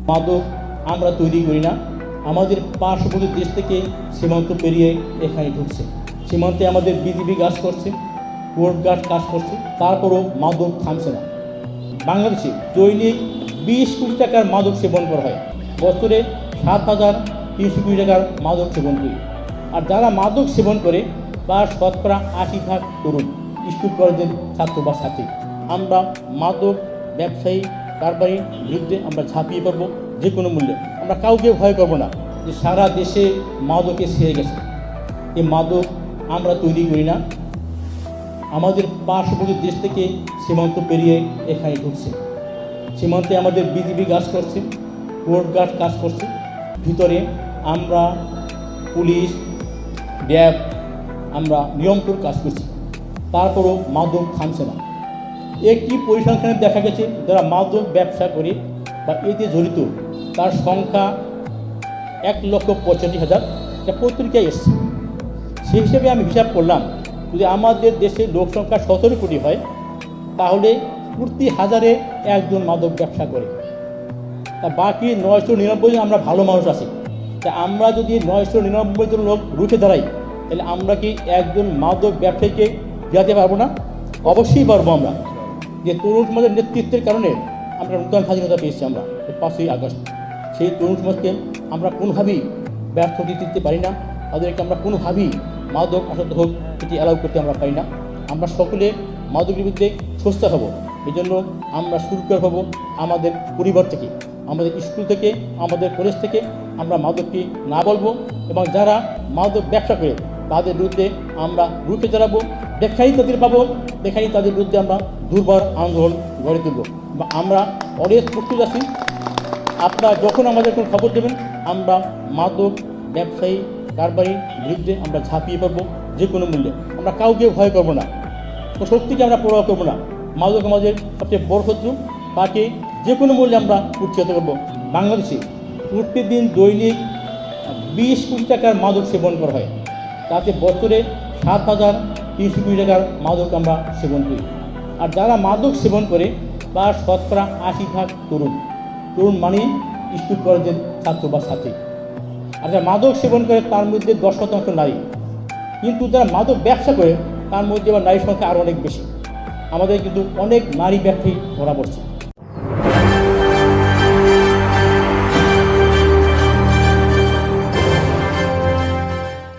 মাদক আমরা তৈরি করি না, আমাদের পার্শ্ববর্তী দেশ থেকে সীমান্ত পেরিয়ে এখানে ঢুকছে। সীমান্তে আমাদের বিজিবি কাজ করছে, কোস্ট গার্ড কাজ করছে, তারপরও মাদক থামছে না। বাংলাদেশে দৈনিক 20 কোটি টাকার মাদক সেবন করা হয়, বছরে 7,300 কোটি টাকার মাদক সেবন করি। আর যারা মাদক সেবন করে তার শতকরা 80% তরুণ, স্কুল কলেজের ছাত্র বা ছাত্রী। আমরা মাদক ব্যবসায়ী কারবারির বিরুদ্ধে আমরা ঝাঁপিয়ে পড়ব যে কোনো মূল্যে। আমরা কাউকে ভয় করব না যে সারা দেশে মাদকে ছেয়ে গেছে। এই মাদক আমরা তৈরি করি না, আমাদের পার্শ্ববর্তী দেশ থেকে সীমান্ত পেরিয়ে এখানে ঢুকছে। সীমান্তে আমাদের বিজিবি কাজ করছে, কোস্ট গার্ড কাজ করছে, ভিতরে আমরা পুলিশ, র্যাব আমরা নিয়মপুর কাজ করছি, তারপরও মাদক থামছে না। একটি পরিসংখ্যানে দেখা গেছে যারা মাদক ব্যবসা করে বা এতে জড়িত তার সংখ্যা 1,65,000, এটা পত্রিকায় এসছে। সেই হিসেবে আমি হিসাব করলাম, যদি আমাদের দেশে লোক সংখ্যা 17 কোটি হয় তাহলে প্রতি হাজারে একজন মাদক ব্যবসা করে। তা বাকি 999 জন আমরা ভালো মানুষ আছি। তা আমরা যদি 999 জন লোক রুখে দাঁড়াই তাহলে আমরা কি একজন মাদক ব্যবসায়ীকে গিরাতে পারবো না? অবশ্যই পারবো। আমরা যে তরুণ সমাজের নেতৃত্বের কারণে আমরা নূতন স্বাধীনতা পেয়েছি। আমরা 5ই আগস্ট সেই তরুণ সমাজকে আমরা কোনোভাবেই ব্যর্থ দিতে পারি না। তাদেরকে আমরা কোনোভাবেই মাদক আসক্ত হোক এটি অ্যালাউ করতে আমরা পারি না। আমরা সকলে মাদকের বিরুদ্ধে সোচ্চার হব। এই জন্য আমরা শুরু করব আমাদের পরিবার থেকে, আমাদের স্কুল থেকে, আমাদের কলেজ থেকে আমরা মাদককে না বলবো, এবং যারা মাদক ব্যবসা করে তাদের বিরুদ্ধে আমরা রুখে দাঁড়াবো। দেখাই তাদের পাবো, দেখাই তাদের বিরুদ্ধে আমরা দুর্বার আন্দোলন গড়ে তুলব। বা আমরা অলওয়েজ প্রস্তুত আছি। আপনারা যখন আমাদের কোনো খবর দেবেন আমরা মাদক ব্যবসায়ী কারবারির বিরুদ্ধে আমরা ঝাঁপিয়ে পড়ব যে কোনো মূল্যে। আমরা কাউকে ভয় করব না, শক্তিকে আমরা প্রভাব করব না। মাদক আমাদের সবচেয়ে বড় শত্রু, তাকে যে কোনো মূল্যে আমরা উৎসাহিত করব। বাংলাদেশে প্রতিদিন দৈনিক 20 কোটি টাকার মাদক সেবন করা হয়, তাতে বছরে 7,300 কোটি টাকার মাদক আমরা সেবন করি। আর যারা মাদক সেবন করে তার শতকরা 80% তরুণ। তরুণ মানে স্কুল কলেজের ছাত্র বা ছাত্রী। আর যারা মাদক সেবন করে তার মধ্যে 10% নারী। কিন্তু যারা মাদক ব্যবসা করে তার মধ্যে আবার নারীর সংখ্যা আরও অনেক বেশি। আমাদের কিন্তু অনেক নারী ব্যবসায়ী ধরা পড়ছে।